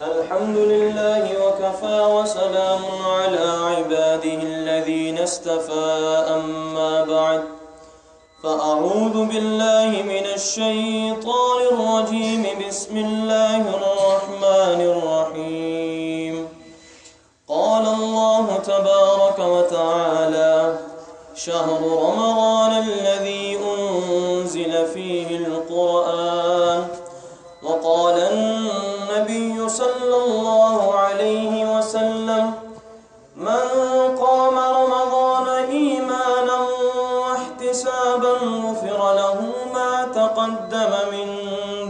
الحمد لله وكفى وسلام على عباده الذين اصطفى أما بعد فأعوذ بالله من الشيطان الرجيم بسم الله الرحمن الرحيم قال الله تبارك وتعالى شهر رمضان الذي أنزل فيه القرآن وقال النبي صلى الله عليه وسلم من قام رمضان إيمانا واحتسابا غفر له ما تقدم من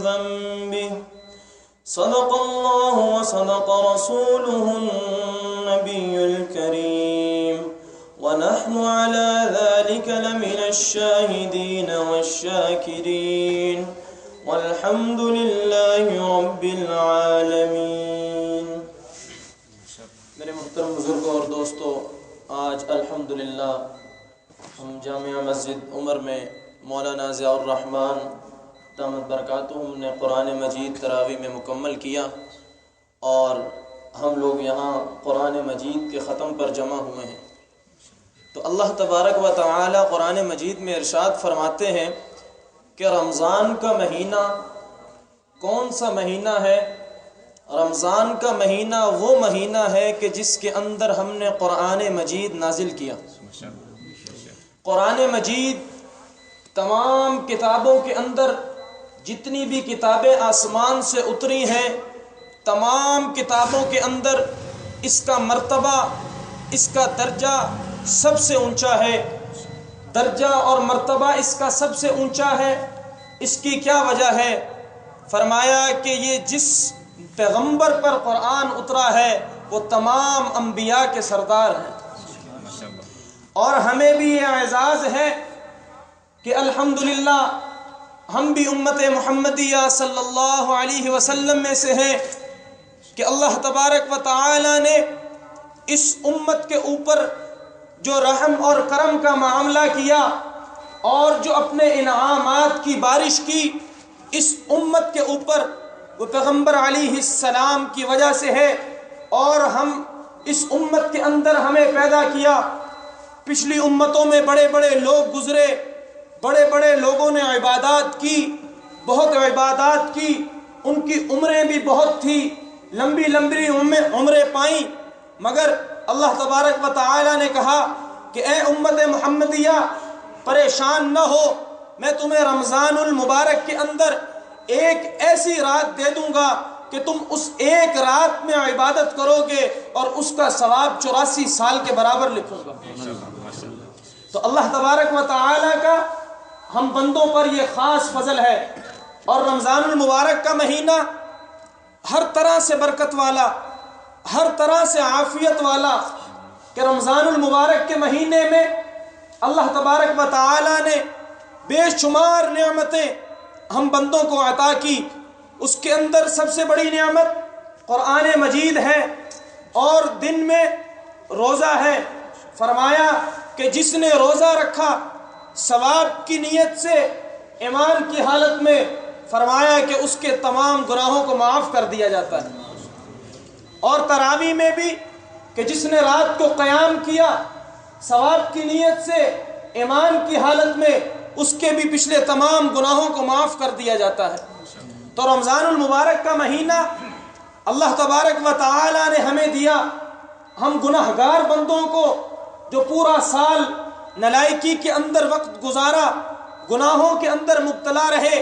ذنبه صدق الله وصدق رسوله النبي الكريم ونحن على ذلك لمن الشاهدين والشاكرين والحمد للہ رب العالمین۔ میرے محترم بزرگوں اور دوستو، آج الحمدللہ ہم جامعہ مسجد عمر میں مولانا ضیاء الرحمن دامت برکاتہم نے قرآن مجید تراویح میں مکمل کیا، اور ہم لوگ یہاں قرآن مجید کے ختم پر جمع ہوئے ہیں۔ تو اللہ تبارک و تعالی قرآن مجید میں ارشاد فرماتے ہیں کہ رمضان کا مہینہ کون سا مہینہ ہے؟ رمضان کا مہینہ وہ مہینہ ہے کہ جس کے اندر ہم نے قرآن مجید نازل کیا۔ قرآن مجید تمام کتابوں کے اندر جتنی بھی کتابیں آسمان سے اتری ہیں، تمام کتابوں کے اندر اس کا مرتبہ، اس کا درجہ سب سے اونچا ہے۔ درجہ اور مرتبہ اس کا سب سے اونچا ہے۔ اس کی کیا وجہ ہے؟ فرمایا کہ یہ جس پیغمبر پر قرآن اترا ہے وہ تمام انبیاء کے سردار ہیں، اور ہمیں بھی یہ اعزاز ہے کہ الحمدللہ ہم بھی امت محمدیہ صلی اللہ علیہ وسلم میں سے ہیں کہ اللہ تبارک و تعالی نے اس امت کے اوپر جو رحم اور کرم کا معاملہ کیا اور جو اپنے انعامات کی بارش کی اس امت کے اوپر، وہ پیغمبر علیہ السلام کی وجہ سے ہے۔ اور ہم اس امت کے اندر ہمیں پیدا کیا۔ پچھلی امتوں میں بڑے بڑے لوگ گزرے، بڑے بڑے لوگوں نے عبادات کی، بہت عبادات کی، ان کی عمریں بھی بہت تھی، لمبی لمبی عمریں پائیں، مگر اللہ تبارک و تعالی نے کہا کہ اے امت محمدیہ پریشان نہ ہو، میں تمہیں رمضان المبارک کے اندر ایک ایسی رات دے دوں گا کہ تم اس ایک رات میں عبادت کرو گے اور اس کا ثواب 84 سال کے برابر لکھوں گا۔ تو اللہ تبارک و تعالی کا ہم بندوں پر یہ خاص فضل ہے۔ اور رمضان المبارک کا مہینہ ہر طرح سے برکت والا، ہر طرح سے عافیت والا، کہ رمضان المبارک کے مہینے میں اللہ تبارک و تعالی نے بے شمار نعمتیں ہم بندوں کو عطا کی۔ اس کے اندر سب سے بڑی نعمت قرآن مجید ہے، اور دن میں روزہ ہے۔ فرمایا کہ جس نے روزہ رکھا ثواب کی نیت سے، ایمان کی حالت میں، فرمایا کہ اس کے تمام گناہوں کو معاف کر دیا جاتا ہے۔ اور تراویح میں بھی کہ جس نے رات کو قیام کیا ثواب کی نیت سے، ایمان کی حالت میں، اس کے بھی پچھلے تمام گناہوں کو معاف کر دیا جاتا ہے۔ تو رمضان المبارک کا مہینہ اللہ تبارک و تعالی نے ہمیں دیا۔ ہم گناہگار بندوں کو جو پورا سال نالائکی کے اندر وقت گزارا، گناہوں کے اندر مبتلا رہے،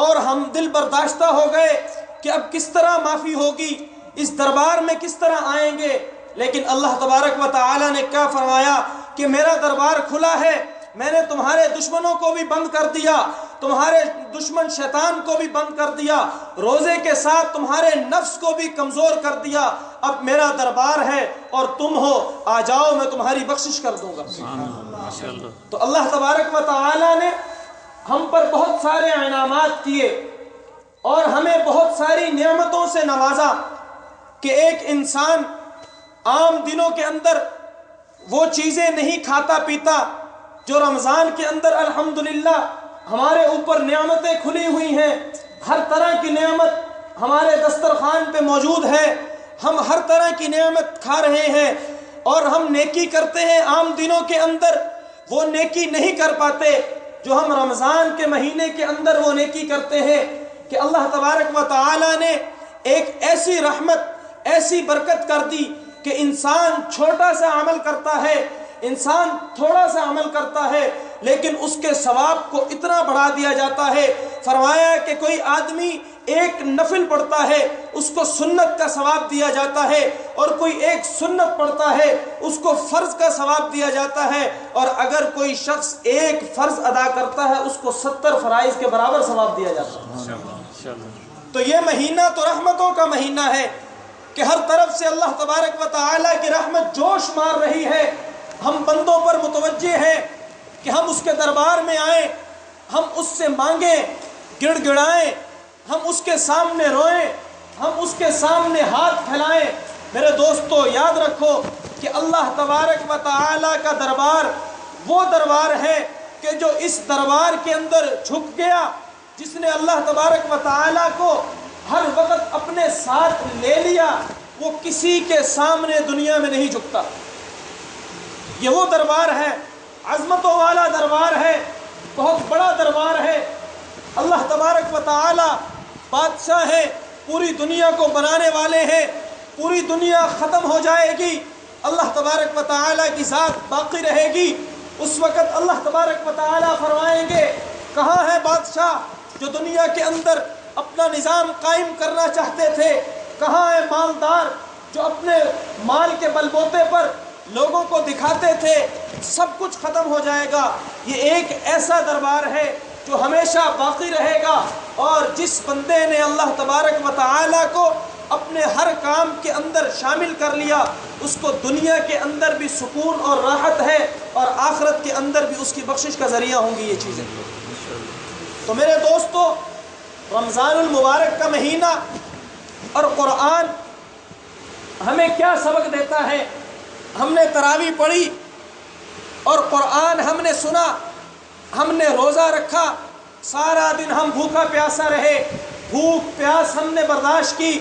اور ہم دل برداشتہ ہو گئے کہ اب کس طرح معافی ہوگی، اس دربار میں کس طرح آئیں گے، لیکن اللہ تبارک و تعالی نے کیا فرمایا کہ میرا دربار کھلا ہے، میں نے تمہارے دشمنوں کو بھی بند کر دیا، تمہارے دشمن شیطان کو بھی بند کر دیا، روزے کے ساتھ تمہارے نفس کو بھی کمزور کر دیا، اب میرا دربار ہے اور تم ہو، آ جاؤ میں تمہاری بخشش کر دوں گا۔ تو اللہ تبارک و تعالی نے ہم پر بہت سارے انعامات کیے اور ہمیں بہت ساری نعمتوں سے نوازا کہ ایک انسان عام دنوں کے اندر وہ چیزیں نہیں کھاتا پیتا جو رمضان کے اندر الحمدللہ ہمارے اوپر نعمتیں کھلی ہوئی ہیں، ہر طرح کی نعمت ہمارے دسترخوان پہ موجود ہے، ہم ہر طرح کی نعمت کھا رہے ہیں اور ہم نیکی کرتے ہیں عام دنوں کے اندر، وہ نیکی نہیں کر پاتے جو ہم رمضان کے مہینے کے اندر وہ نیکی کرتے ہیں کہ اللہ تبارک و تعالی نے ایک ایسی رحمت، ایسی برکت کر دی کہ انسان چھوٹا سا عمل کرتا ہے، انسان تھوڑا سا عمل کرتا ہے لیکن اس کے ثواب کو اتنا بڑھا دیا جاتا ہے۔ فرمایا کہ کوئی آدمی ایک نفل پڑھتا ہے اس کو سنت کا ثواب دیا جاتا ہے، اور کوئی ایک سنت پڑھتا ہے اس کو فرض کا ثواب دیا جاتا ہے، اور اگر کوئی شخص ایک فرض ادا کرتا ہے اس کو 70 فرائض کے برابر ثواب دیا جاتا ہے۔ تو یہ مہینہ تو رحمتوں کا مہینہ ہے کہ ہر طرف سے اللہ تبارک و تعالیٰ کی رحمت جوش مار رہی ہے۔ ہم بندوں پر متوجہ ہیں کہ ہم اس کے دربار میں آئیں، ہم اس سے مانگیں، گڑ گڑائیں، ہم اس کے سامنے روئیں، ہم اس کے سامنے ہاتھ پھیلائیں۔ میرے دوستو یاد رکھو کہ اللہ تبارک و تعالیٰ کا دربار وہ دربار ہے کہ جو اس دربار کے اندر جھک گیا، جس نے اللہ تبارک و تعالیٰ کو ہر وقت اپنے ساتھ لے لیا، وہ کسی کے سامنے دنیا میں نہیں جھکتا۔ یہ وہ دربار ہے، عظمتوں والا دربار ہے، بہت بڑا دربار ہے۔ اللہ تبارک و تعالی بادشاہ ہے، پوری دنیا کو بنانے والے ہیں، پوری دنیا ختم ہو جائے گی، اللہ تبارک و تعالی کی ذات باقی رہے گی۔ اس وقت اللہ تبارک و تعالی فرمائیں گے کہاں ہے بادشاہ جو دنیا کے اندر اپنا نظام قائم کرنا چاہتے تھے؟ کہاں ہے مالدار جو اپنے مال کے بل بوتے پر لوگوں کو دکھاتے تھے؟ سب کچھ ختم ہو جائے گا۔ یہ ایک ایسا دربار ہے جو ہمیشہ باقی رہے گا، اور جس بندے نے اللہ تبارک و تعالی کو اپنے ہر کام کے اندر شامل کر لیا، اس کو دنیا کے اندر بھی سکون اور راحت ہے، اور آخرت کے اندر بھی اس کی بخشش کا ذریعہ ہوں گی یہ چیزیں۔ تو میرے دوستو، رمضان المبارک کا مہینہ اور قرآن ہمیں کیا سبق دیتا ہے؟ ہم نے تراویح پڑھی اور قرآن ہم نے سنا، ہم نے روزہ رکھا، سارا دن ہم بھوکا پیاسا رہے، بھوک پیاس ہم نے برداشت کی،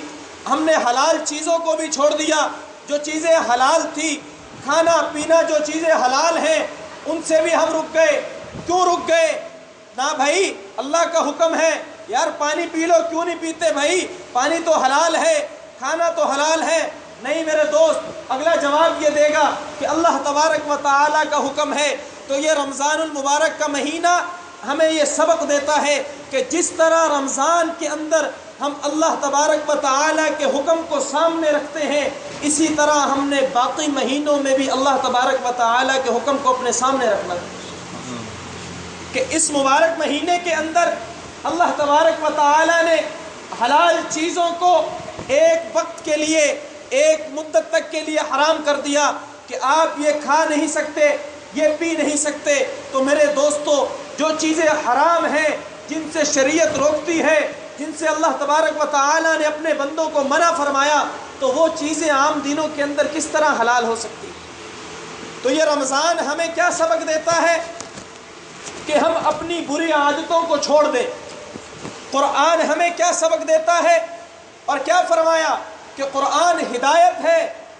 ہم نے حلال چیزوں کو بھی چھوڑ دیا، جو چیزیں حلال تھی، کھانا پینا جو چیزیں حلال ہیں ان سے بھی ہم رک گئے۔ کیوں رک گئے؟ نہ بھائی اللہ کا حکم ہے یار پانی پی لو، کیوں نہیں پیتے بھائی؟ پانی تو حلال ہے، کھانا تو حلال ہے۔ نہیں میرے دوست، اگلا جواب یہ دے گا کہ اللہ تبارک و تعالیٰ کا حکم ہے۔ تو یہ رمضان المبارک کا مہینہ ہمیں یہ سبق دیتا ہے کہ جس طرح رمضان کے اندر ہم اللہ تبارک و تعالیٰ کے حکم کو سامنے رکھتے ہیں، اسی طرح ہم نے باقی مہینوں میں بھی اللہ تبارک و تعالیٰ کے حکم کو اپنے سامنے رکھنا ہے کہ اس مبارک مہینے کے اندر اللہ تبارک و تعالیٰ نے حلال چیزوں کو ایک وقت کے لیے، ایک مدت تک کے لیے حرام کر دیا کہ آپ یہ کھا نہیں سکتے، یہ پی نہیں سکتے۔ تو میرے دوستو، جو چیزیں حرام ہیں، جن سے شریعت روکتی ہے، جن سے اللہ تبارک و تعالیٰ نے اپنے بندوں کو منع فرمایا، تو وہ چیزیں عام دنوں کے اندر کس طرح حلال ہو سکتی؟ تو یہ رمضان ہمیں کیا سبق دیتا ہے کہ ہم اپنی بری عادتوں کو چھوڑ دیں۔ قرآن ہمیں کیا سبق دیتا ہے اور کیا فرمایا کہ قرآن ہدایت ہے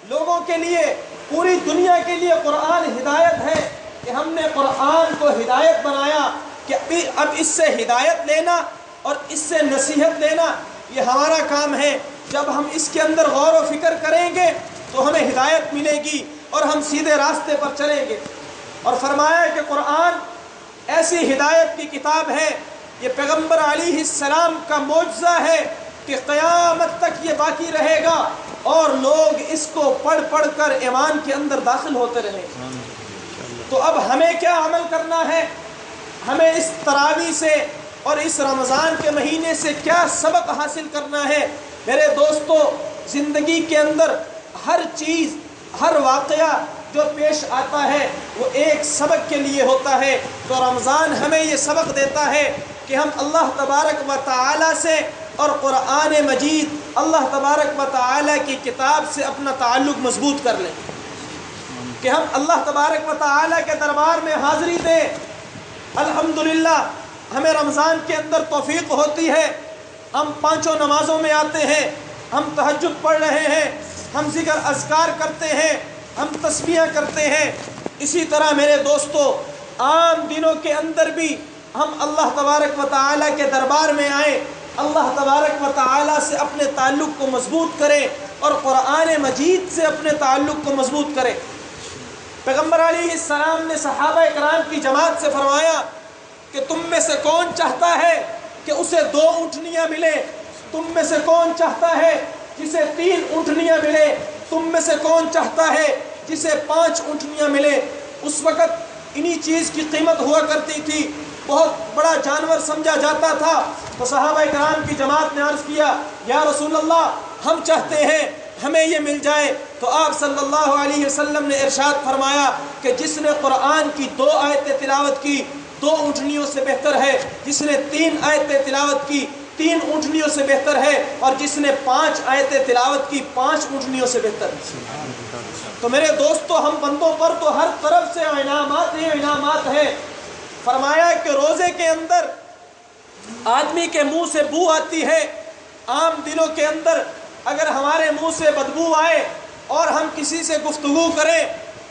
لوگوں کے لیے، پوری دنیا کے لیے قرآن ہدایت ہے، کہ ہم نے قرآن کو ہدایت بنایا کہ اب اس سے ہدایت لینا اور اس سے نصیحت لینا یہ ہمارا کام ہے۔ جب ہم اس کے اندر غور و فکر کریں گے تو ہمیں ہدایت ملے گی اور ہم سیدھے راستے پر چلیں گے۔ اور فرمایا کہ قرآن ایسی ہدایت کی کتاب ہے، یہ پیغمبر علیہ السلام کا معجزہ ہے کہ قیامت تک یہ باقی رہے گا اور لوگ اس کو پڑھ پڑھ کر ایمان کے اندر داخل ہوتے رہیں گے۔ تو اب ہمیں کیا عمل کرنا ہے؟ ہمیں اس تراویح سے اور اس رمضان کے مہینے سے کیا سبق حاصل کرنا ہے؟ میرے دوستو، زندگی کے اندر ہر چیز، ہر واقعہ جو پیش آتا ہے وہ ایک سبق کے لیے ہوتا ہے۔ تو رمضان ہمیں یہ سبق دیتا ہے کہ ہم اللہ تبارک و تعالی سے اور قرآن مجید، اللہ تبارک و تعالی کی کتاب سے اپنا تعلق مضبوط کر لیں، کہ ہم اللہ تبارک و تعالی کے دربار میں حاضری دیں۔ الحمدللہ ہمیں رمضان کے اندر توفیق ہوتی ہے ہم پانچوں نمازوں میں آتے ہیں، ہم تہجد پڑھ رہے ہیں، ہم ذکر اذکار کرتے ہیں، ہم تسبیح کرتے ہیں۔ اسی طرح میرے دوستو عام دنوں کے اندر بھی ہم اللہ تبارک و تعالیٰ کے دربار میں آئیں، اللہ تبارک و تعالیٰ سے اپنے تعلق کو مضبوط کریں اور قرآن مجید سے اپنے تعلق کو مضبوط کریں۔ پیغمبر علیہ السلام نے صحابہ اکرام کی جماعت سے فرمایا کہ تم میں سے کون چاہتا ہے کہ اسے 2 اونٹنیاں ملے؟ تم میں سے کون چاہتا ہے جسے 3 اونٹنیاں ملے؟ تم میں سے کون چاہتا ہے جسے 5 اونٹنیاں ملے؟ اس وقت انہی چیز کی قیمت ہوا کرتی تھی، بہت بڑا جانور سمجھا جاتا تھا۔ تو صحابہ اکرام کی جماعت نے عرض کیا یا رسول اللہ ہم چاہتے ہیں ہمیں یہ مل جائے۔ تو آپ صلی اللہ علیہ وسلم نے ارشاد فرمایا کہ جس نے قرآن کی 2 آیتیں تلاوت کی 2 اونٹنیوں سے بہتر ہے، جس نے 3 آیتیں تلاوت کی 3 اونٹنیوں سے بہتر ہے، اور جس نے 5 آیتیں تلاوت کی 5 اونٹنیوں سے بہتر ہے۔ تو میرے دوستو ہم بندوں پر تو ہر طرف سے انعامات ہیں۔ فرمایا کہ روزے کے اندر آدمی کے منہ سے بو آتی ہے، عام دنوں کے اندر اگر ہمارے منہ سے بدبو آئے اور ہم کسی سے گفتگو کریں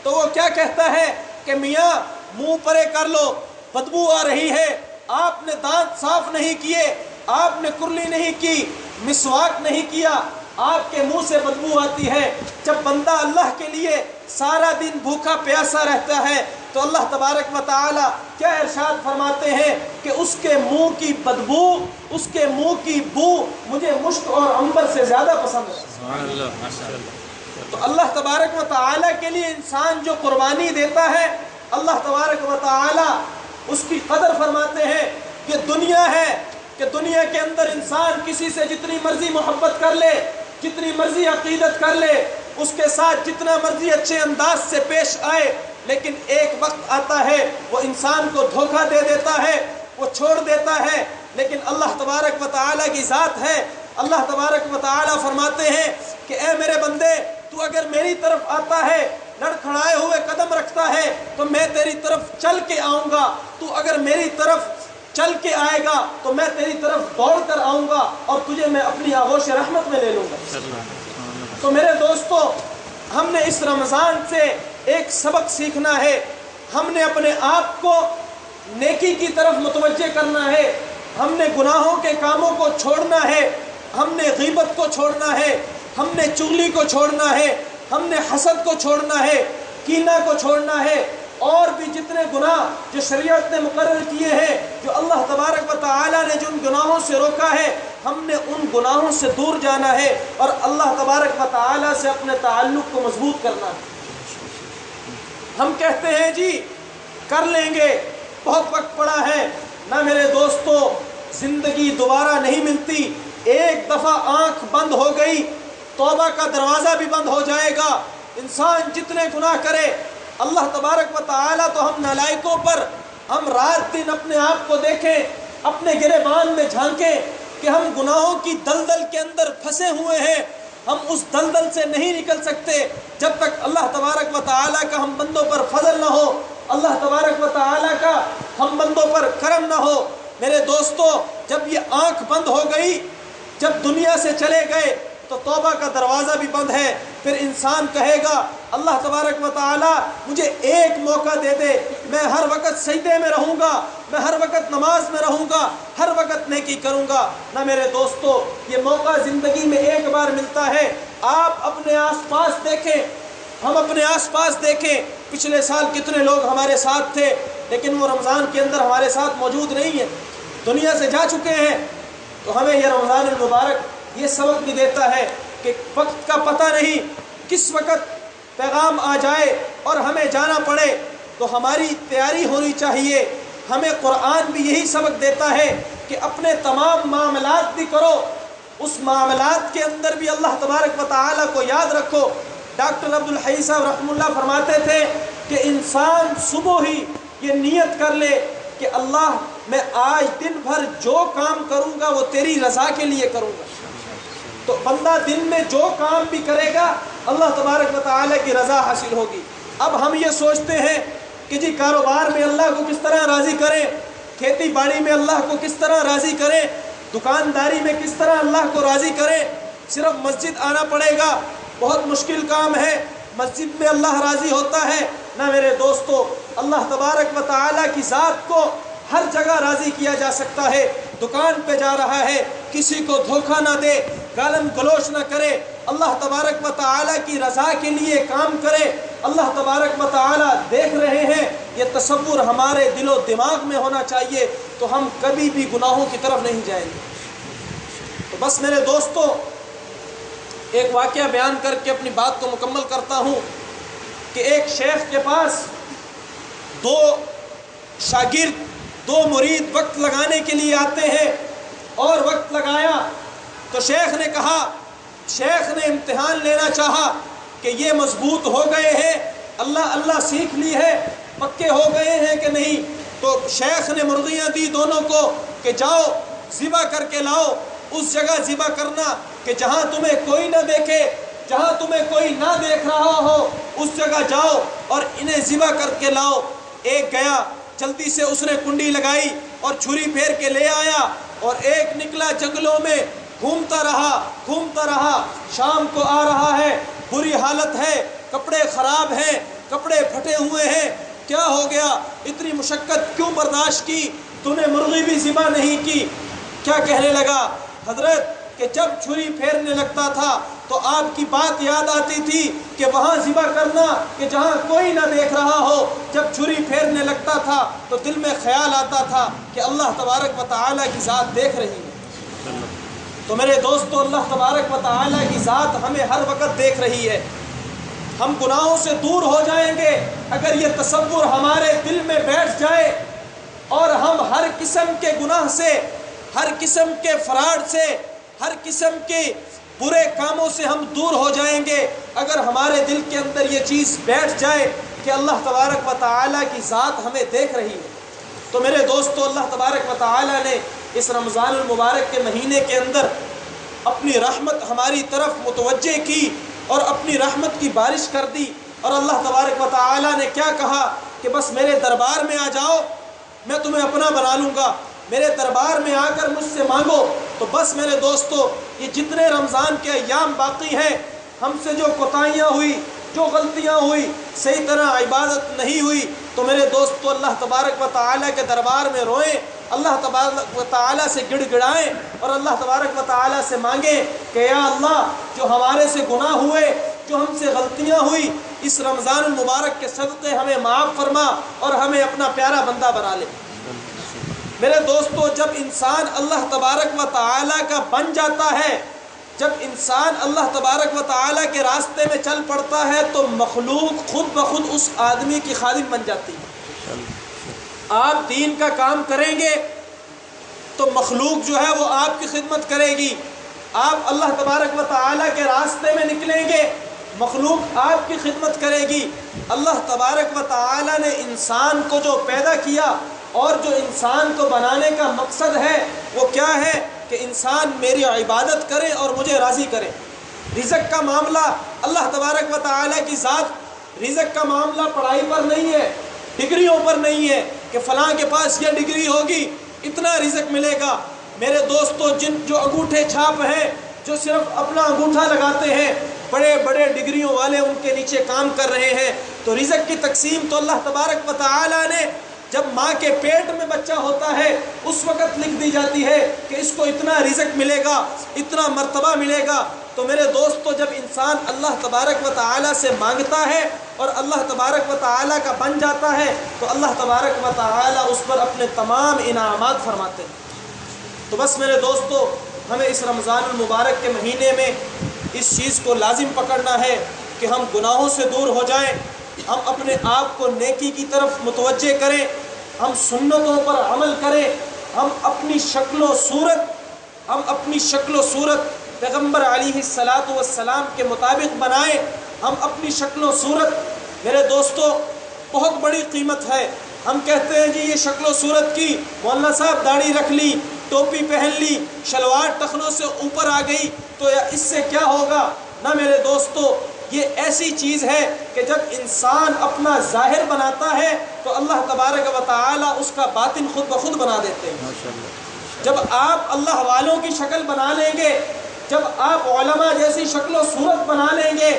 تو وہ کیا کہتا ہے کہ میاں منہ پرے کر لو، بدبو آ رہی ہے، آپ نے دانت صاف نہیں کیے، آپ نے کرلی نہیں کی، مسواک نہیں کیا، آپ کے منہ سے بدبو آتی ہے۔ جب بندہ اللہ کے لیے سارا دن بھوکا پیاسا رہتا ہے تو اللہ تبارک و تعالی کیا ارشاد فرماتے ہیں کہ اس کے منہ کی بدبو، اس کے منہ کی بو مجھے مشک اور عنبر سے زیادہ پسند ہے۔ سبحان اللہ۔ تو اللہ تبارک و تعالی کے لیے انسان جو قربانی دیتا ہے، اللہ تبارک و تعالی اس کی قدر فرماتے ہیں۔ یہ دنیا ہے کہ دنیا کے اندر انسان کسی سے جتنی مرضی محبت کر لے، جتنی مرضی عقیدت کر لے، اس کے ساتھ جتنا مرضی اچھے انداز سے پیش آئے، لیکن ایک وقت آتا ہے وہ انسان کو دھوکہ دے دیتا ہے، وہ چھوڑ دیتا ہے۔ لیکن اللہ تبارک و تعالیٰ کی ذات ہے، اللہ تبارک و تعالیٰ فرماتے ہیں کہ اے میرے بندے تو اگر میری طرف آتا ہے، لڑکھڑائے ہوئے قدم رکھتا ہے تو میں تیری طرف چل کے آؤں گا، تو اگر میری طرف چل کے آئے گا تو میں تیری طرف دوڑ کر آؤں گا اور تجھے میں اپنی آغوش رحمت میں لے لوں گا۔ تو میرے دوستو ہم نے اس رمضان سے ایک سبق سیکھنا ہے، ہم نے اپنے آپ کو نیکی کی طرف متوجہ کرنا ہے، ہم نے گناہوں کے کاموں کو چھوڑنا ہے، ہم نے غیبت کو چھوڑنا ہے، ہم نے چغلی کو چھوڑنا ہے، ہم نے حسد کو چھوڑنا ہے، کینہ کو چھوڑنا ہے، اور بھی جتنے گناہ جو شریعت نے مقرر کیے ہیں، جو اللہ تبارک و تعالیٰ نے جن گناہوں سے روکا ہے، ہم نے ان گناہوں سے دور جانا ہے اور اللہ تبارک و تعالیٰ سے اپنے تعلق کو مضبوط کرنا ہے۔ ہم کہتے ہیں جی کر لیں گے، بہت وقت پڑا ہے، نہ میرے دوستو زندگی دوبارہ نہیں ملتی، ایک دفعہ آنکھ بند ہو گئی توبہ کا دروازہ بھی بند ہو جائے گا۔ انسان جتنے گناہ کرے، اللہ تبارک و تعالیٰ تو ہم نالائقوں پر، ہم رات دن اپنے آپ کو دیکھیں، اپنے گریبان میں جھانکیں کہ ہم گناہوں کی دلدل کے اندر پھنسے ہوئے ہیں، ہم اس دلدل سے نہیں نکل سکتے جب تک اللہ تبارک و تعالیٰ کا ہم بندوں پر فضل نہ ہو، اللہ تبارک و تعالیٰ کا ہم بندوں پر کرم نہ ہو۔ میرے دوستو جب یہ آنکھ بند ہو گئی، جب دنیا سے چلے گئے تو توبہ کا دروازہ بھی بند ہے، پھر انسان کہے گا اللہ تبارک و تعالیٰ مجھے ایک موقع دے دے، میں ہر وقت سجدے میں رہوں گا، میں ہر وقت نماز میں رہوں گا، ہر وقت نیکی کروں گا۔ نہ میرے دوستو یہ موقع زندگی میں ایک بار ملتا ہے۔ آپ اپنے آس پاس دیکھیں، ہم اپنے آس پاس دیکھیں، پچھلے سال کتنے لوگ ہمارے ساتھ تھے لیکن وہ رمضان کے اندر ہمارے ساتھ موجود نہیں ہیں، دنیا سے جا چکے ہیں۔ تو ہمیں یہ رمضان المبارک یہ سبق بھی دیتا ہے کہ وقت کا پتہ نہیں، کس وقت پیغام آ جائے اور ہمیں جانا پڑے، تو ہماری تیاری ہونی چاہیے۔ ہمیں قرآن بھی یہی سبق دیتا ہے کہ اپنے تمام معاملات بھی کرو، اس معاملات کے اندر بھی اللہ تبارک و تعالیٰ کو یاد رکھو۔ ڈاکٹر عبدالحی صاحب رحمہ اللہ فرماتے تھے کہ انسان صبح ہی یہ نیت کر لے کہ اللہ میں آج دن بھر جو کام کروں گا وہ تیری رضا کے لیے کروں گا، تو بندہ دن میں جو کام بھی کرے گا اللہ تبارک و تعالیٰ کی رضا حاصل ہوگی۔ اب ہم یہ سوچتے ہیں کہ جی کاروبار میں اللہ کو کس طرح راضی کریں، کھیتی باڑی میں اللہ کو کس طرح راضی کریں، دکانداری میں کس طرح اللہ کو راضی کریں؟ صرف مسجد آنا پڑے گا، بہت مشکل کام ہے، مسجد میں اللہ راضی ہوتا ہے؟ نہ میرے دوستو، اللہ تبارک و تعالیٰ کی ذات کو ہر جگہ راضی کیا جا سکتا ہے۔ دکان پہ جا رہا ہے، کسی کو دھوکہ نہ دے، گالم گلوچ نہ کرے، اللہ تبارک و تعالیٰ کی رضا کے لیے کام کرے۔ اللہ تبارک و تعالیٰ دیکھ رہے ہیں، یہ تصور ہمارے دل و دماغ میں ہونا چاہیے، تو ہم کبھی بھی گناہوں کی طرف نہیں جائیں گے۔ تو بس میرے دوستو، ایک واقعہ بیان کر کے اپنی بات کو مکمل کرتا ہوں کہ ایک شیخ کے پاس دو شاگرد، دو مرید وقت لگانے کے لیے آتے ہیں، اور وقت لگایا تو شیخ نے کہا، شیخ نے امتحان لینا چاہا کہ یہ مضبوط ہو گئے ہیں، اللہ اللہ سیکھ لی ہے، پکے ہو گئے ہیں کہ نہیں؟ تو شیخ نے مرغیاں دی دونوں کو کہ جاؤ ذبح کر کے لاؤ، اس جگہ ذبح کرنا کہ جہاں تمہیں کوئی نہ دیکھے، جہاں تمہیں کوئی نہ دیکھ رہا ہو، اس جگہ جاؤ اور انہیں ذبح کر کے لاؤ۔ ایک گیا، جلدی سے اس نے کنڈی لگائی اور چھری پھیر کے لے آیا، اور ایک نکلا جنگلوں میں، گھومتا رہا، شام کو آ رہا ہے، بری حالت ہے، کپڑے خراب ہیں، کپڑے پھٹے ہوئے ہیں، کیا ہو گیا؟ اتنی مشقت کیوں برداشت کی؟ تو نے مرغی بھی ذبح نہیں کی۔ کیا کہنے لگا؟ حضرت کہ جب چھری پھیرنے لگتا تھا تو آپ کی بات یاد آتی تھی کہ وہاں ذبح کرنا کہ جہاں کوئی نہ دیکھ رہا ہو۔ جب چھری پھیرنے لگتا تھا تو دل میں خیال آتا تھا کہ اللہ تبارک و تعالیٰ کی ذات دیکھ رہی ہے۔ تو میرے دوستو، اللہ تبارک و تعالیٰ کی ذات ہمیں ہر وقت دیکھ رہی ہے۔ ہم گناہوں سے دور ہو جائیں گے اگر یہ تصور ہمارے دل میں بیٹھ جائے، اور ہم ہر قسم کے گناہ سے، ہر قسم کے فراڈ سے، ہر قسم کے برے کاموں سے ہم دور ہو جائیں گے اگر ہمارے دل کے اندر یہ چیز بیٹھ جائے کہ اللہ تبارک و تعالیٰ کی ذات ہمیں دیکھ رہی ہے۔ تو میرے دوستو، اللہ تبارک و تعالیٰ نے اس رمضان المبارک کے مہینے کے اندر اپنی رحمت ہماری طرف متوجہ کی اور اپنی رحمت کی بارش کر دی، اور اللہ تبارک و تعالیٰ نے کیا کہا کہ بس میرے دربار میں آ جاؤ، میں تمہیں اپنا بنا لوں گا، میرے دربار میں آ کر مجھ سے مانگو۔ تو بس میرے دوستو، یہ جتنے رمضان کے ایام باقی ہیں، ہم سے جو کوتاہیاں ہوئی، جو غلطیاں ہوئی، صحیح طرح عبادت نہیں ہوئی، تو میرے دوستو اللہ تبارک و تعالیٰ کے دربار میں روئیں، اللہ تبارک و تعالیٰ سے گڑ گڑائیں، اور اللہ تبارک و تعالیٰ سے مانگیں کہ یا اللہ، جو ہمارے سے گناہ ہوئے، جو ہم سے غلطیاں ہوئی، اس رمضان المبارک کے صدقے ہمیں معاف فرما اور ہمیں اپنا پیارا بندہ بنا لے۔ میرے دوستو، جب انسان اللہ تبارک و تعالیٰ کا بن جاتا ہے، جب انسان اللہ تبارک و تعالیٰ کے راستے میں چل پڑتا ہے، تو مخلوق خود بخود اس آدمی کی خادم بن جاتی ہے۔ آپ دین کا کام کریں گے تو مخلوق جو ہے وہ آپ کی خدمت کرے گی۔ آپ اللہ تبارک و تعالیٰ کے راستے میں نکلیں گے، مخلوق آپ کی خدمت کرے گی۔ اللہ تبارک و تعالیٰ نے انسان کو جو پیدا کیا اور جو انسان کو بنانے کا مقصد ہے وہ کیا ہے؟ کہ انسان میری عبادت کرے اور مجھے راضی کرے۔ رزق کا معاملہ اللہ تبارک و تعالیٰ کی ذات، رزق کا معاملہ پڑھائی پر نہیں ہے، ڈگریوں پر نہیں ہے کہ فلاں کے پاس یہ ڈگری ہوگی اتنا رزق ملے گا۔ میرے دوستو، جو انگوٹھے چھاپ ہیں، جو صرف اپنا انگوٹھا لگاتے ہیں، بڑے بڑے ڈگریوں والے ان کے نیچے کام کر رہے ہیں، تو رزق کی تقسیم تو اللہ تبارک و تعالیٰ نے جب ماں کے پیٹ میں بچہ ہوتا ہے اس وقت لکھ دی جاتی ہے کہ اس کو اتنا رزق ملے گا، اتنا مرتبہ ملے گا۔ تو میرے دوستو، جب انسان اللہ تبارک و تعالیٰ سے مانگتا ہے اور اللہ تبارک و تعالیٰ کا بن جاتا ہے تو اللہ تبارک و تعالیٰ اس پر اپنے تمام انعامات فرماتے ہیں۔ تو بس میرے دوستو، ہمیں اس رمضان المبارک کے مہینے میں اس چیز کو لازم پکڑنا ہے کہ ہم گناہوں سے دور ہو جائیں، ہم اپنے آپ کو نیکی کی طرف متوجہ کریں، ہم سنتوں پر عمل کریں، ہم اپنی شکل و صورت پیغمبر علیہ الصلاۃ والسلام کے مطابق بنائیں، ہم اپنی شکل و صورت، میرے دوستو، بہت بڑی قیمت ہے۔ ہم کہتے ہیں جی یہ شکل و صورت کی، مولانا صاحب داڑھی رکھ لی، ٹوپی پہن لی، شلوار ٹخنوں سے اوپر آ گئی تو اس سے کیا ہوگا؟ نہ میرے دوستو، یہ ایسی چیز ہے کہ جب انسان اپنا ظاہر بناتا ہے تو اللہ تبارک و تعالیٰ اس کا باطن خود بخود بنا دیتے ہیں۔ جب آپ اللہ والوں کی شکل بنا لیں گے، جب آپ علماء جیسی شکل و صورت بنا لیں گے،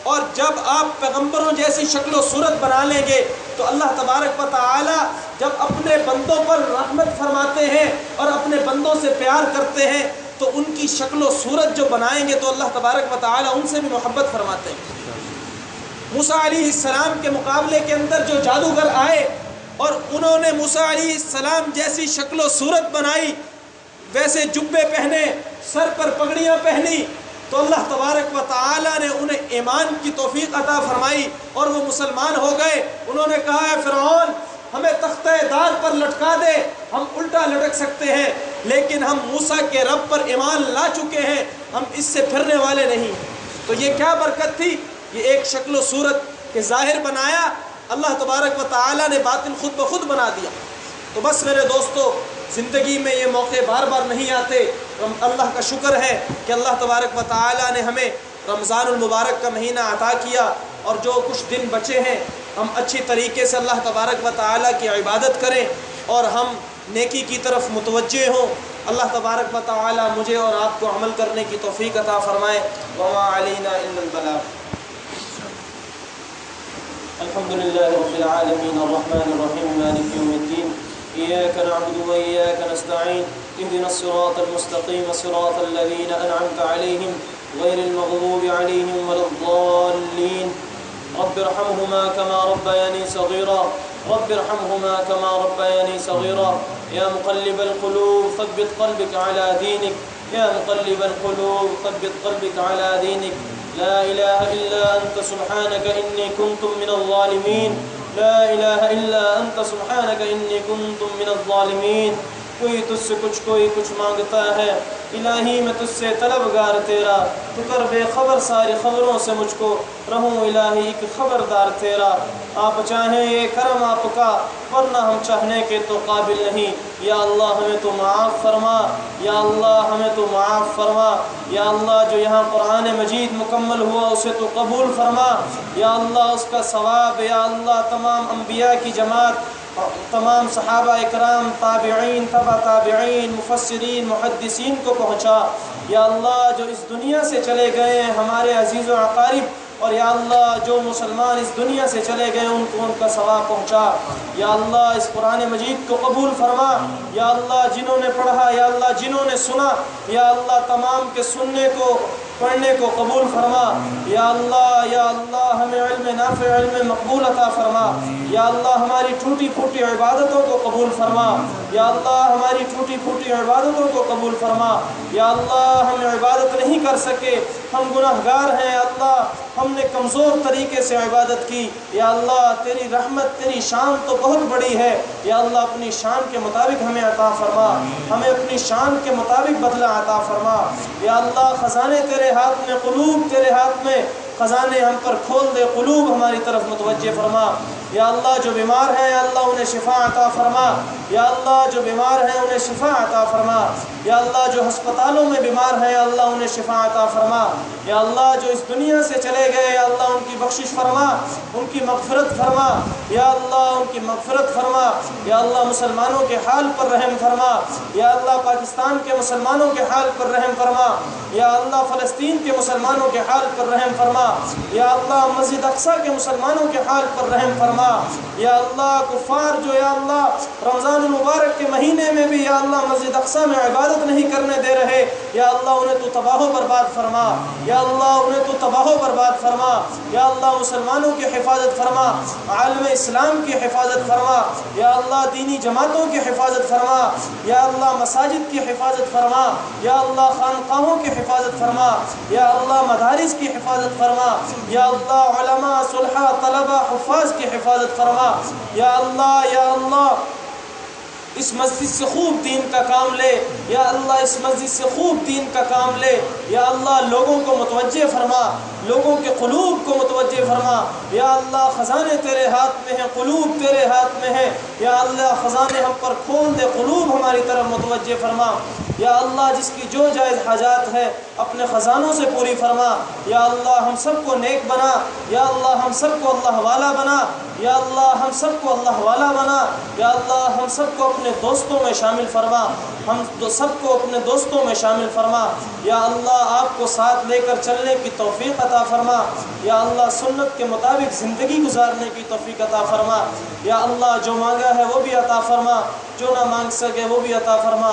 اور جب آپ پیغمبروں جیسی شکل و صورت بنا لیں گے، تو اللہ تبارک و تعالی جب اپنے بندوں پر رحمت فرماتے ہیں اور اپنے بندوں سے پیار کرتے ہیں تو ان کی شکل و صورت جو بنائیں گے تو اللہ تبارک و تعالی ان سے بھی محبت فرماتے ہیں۔ موسیٰ علیہ السلام کے مقابلے کے اندر جو جادوگر آئے اور انہوں نے موسیٰ علیہ السلام جیسی شکل و صورت بنائی، ویسے جبے پہنے، سر پر پگڑیاں پہنی، تو اللہ تبارک و تعالی نے انہیں ایمان کی توفیق عطا فرمائی اور وہ مسلمان ہو گئے۔ انہوں نے کہا ہے فرعون ہمیں تختہ دار پر لٹکا دے، ہم الٹا لٹک سکتے ہیں، لیکن ہم موسیٰ کے رب پر ایمان لا چکے ہیں، ہم اس سے پھرنے والے نہیں۔ تو یہ کیا برکت تھی؟ یہ ایک شکل و صورت کے ظاہر بنایا، اللہ تبارک و تعالی نے باطن خود بخود بنا دیا۔ تو بس میرے دوستو، زندگی میں یہ موقع بار بار نہیں آتے۔ اللہ کا شکر ہے کہ اللہ تبارک و تعالی نے ہمیں رمضان المبارک کا مہینہ عطا کیا، اور جو کچھ دن بچے ہیں ہم اچھی طریقے سے اللہ تبارک و تعالی کی عبادت کریں اور ہم نیکی کی طرف متوجہ ہوں۔ اللہ تبارک و تعالی مجھے اور آپ کو عمل کرنے کی توفیق عطا فرمائے۔ وما علینا الا البلاغ۔ الحمد لله رب العالمين الرحمن الرحيم مالك يوم الدين إياك نعبد وإياك نستعين اهدنا الصراط المستقيم صراط الذين أنعمت عليهم غير المغضوب عليهم ولا الضالين رب ارحمهما كما ربياني صغيرا رب ارحمهما كما ربياني صغيرا يا مقلب القلوب ثبت قلبك على دينك يا مقلب القلوب ثبت قلبك على دينك لا إله إلا أنت سبحانك إني كنت من الظالمين لا إله إلا أنت سبحانك إني كنت من الظالمين۔ کوئی تجھ سے کوئی کچھ مانگتا ہے، الہی میں تجھ سے طلبگار تیرا، تو کر بے خبر ساری خبروں سے مجھ کو، رہوں الہی ایک خبردار تیرا۔ آپ چاہیں یہ کرم آپ کا، ورنہ ہم چاہنے کے تو قابل نہیں۔ یا اللہ ہمیں تو معاف فرما، یا اللہ ہمیں تو معاف فرما، یا اللہ جو یہاں قرآن مجید مکمل ہوا اسے تو قبول فرما، یا اللہ اس کا ثواب یا اللہ تمام انبیاء کی جماعت، تمام صحابہ اکرام، تابعین، تبع تابعین، مفسرین، محدثین کو پہنچا۔ یا اللہ جو اس دنیا سے چلے گئے ہیں ہمارے عزیز و اقارب، اور یا اللہ جو مسلمان اس دنیا سے چلے گئے ان کو ان کا ثواب پہنچا۔ یا اللہ اس قرآن مجید کو قبول فرما، یا اللہ جنہوں نے پڑھا، یا اللہ جنہوں نے سنا، یا اللہ تمام کے سننے کو پڑھنے کو قبول فرما۔ یا اللہ ہمیں علم نافع، علم مقبول عطا فرما۔ یا اللہ ہماری ٹوٹی پھوٹی عبادتوں کو قبول فرما، یا اللہ ہماری ٹوٹی پھوٹی عبادتوں کو قبول فرما۔ یا اللہ ہم عبادت نہیں کر سکے، ہم گناہ گار ہیں اللہ، ہم نے کمزور طریقے سے عبادت کی۔ یا اللہ تیری رحمت، تیری شان تو بہت بڑی ہے، یا اللہ اپنی شان کے مطابق ہمیں عطا فرما، ہمیں اپنی شان کے مطابق بدلہ عطا فرما۔ یا اللہ خزانے تیرے ہاتھ میں، قلوب تیرے ہاتھ میں، خزانے ہم پر کھول دے، قلوب ہماری طرف متوجہ فرما۔ یا اللہ جو بیمار ہیں اللہ انہیں شفا عطا فرما، یا اللہ جو بیمار ہیں انہیں شفا عطا فرما۔ یا اللہ جو ہسپتالوں میں بیمار ہیں اللہ انہیں شفا عطا فرما۔ یا اللہ جو اس دنیا سے چلے گئے یا اللہ ان کی بخشش فرما، ان کی مغفرت فرما، یا اللہ ان کی مغفرت فرما۔ یا اللہ مسلمانوں کے حال پر رحم فرما، یا اللہ پاکستان کے مسلمانوں کے حال پر رحم فرما، یا اللہ فلسطین کے مسلمانوں کے حال پر رحم فرما، یا اللہ مسجد اقصی کے مسلمانوں کے حال پر رحم فرما۔ یا اللہ کفار جو یا اللہ رمضان المبارک کے مہینے میں بھی یا اللہ مسجد اقصی میں عبادت نہیں کرنے دے رہے، یا اللہ انہیں تو تباہ و برباد فرما، یا اللہ انہیں تو تباہ و برباد فرما۔ یا اللہ مسلمانوں کی حفاظت فرما، عالم اسلام کی حفاظت فرما، یا اللہ دینی جماعتوں کی حفاظت فرما، یا اللہ مساجد کی حفاظت فرما، یا اللہ خانقاہوں کی حفاظت فرما، یا اللہ مدارس کی حفاظت فرما، یا اللہ علماء، صلحاء، طلباء، حفاظ کی حفاظت فرما۔ یا اللہ اس مسجد سے خوب دین کا کام لے، یا اللہ اس مسجد سے خوب دین کا کام لے، یا اللہ لوگوں کو متوجہ فرما، لوگوں کے قلوب کو متوجہ فرما۔ یا اللہ خزانے تیرے ہاتھ میں ہیں، قلوب تیرے ہاتھ میں ہیں، یا اللہ خزانے ہم پر کھول دے، قلوب ہماری طرف متوجہ فرما۔ یا اللہ جس کی جو جائز حاجات ہے اپنے خزانوں سے پوری فرما، یا اللہ ہم سب کو نیک بنا، یا اللہ ہم سب کو اللہ والا بنا، یا اللہ ہم سب کو اللہ والا بنا، یا اللہ ہم سب کو اپنے دوستوں میں شامل فرما، ہم سب کو اپنے دوستوں میں شامل فرما، یا اللہ آپ کو ساتھ لے کر چلنے کی توفیق عطا فرما، یا اللہ سنت کے مطابق زندگی گزارنے کی توفیق عطا فرما، یا اللہ جو مانگا ہے وہ بھی عطا فرما، جو نہ مانگ سکے وہ بھی عطا فرما۔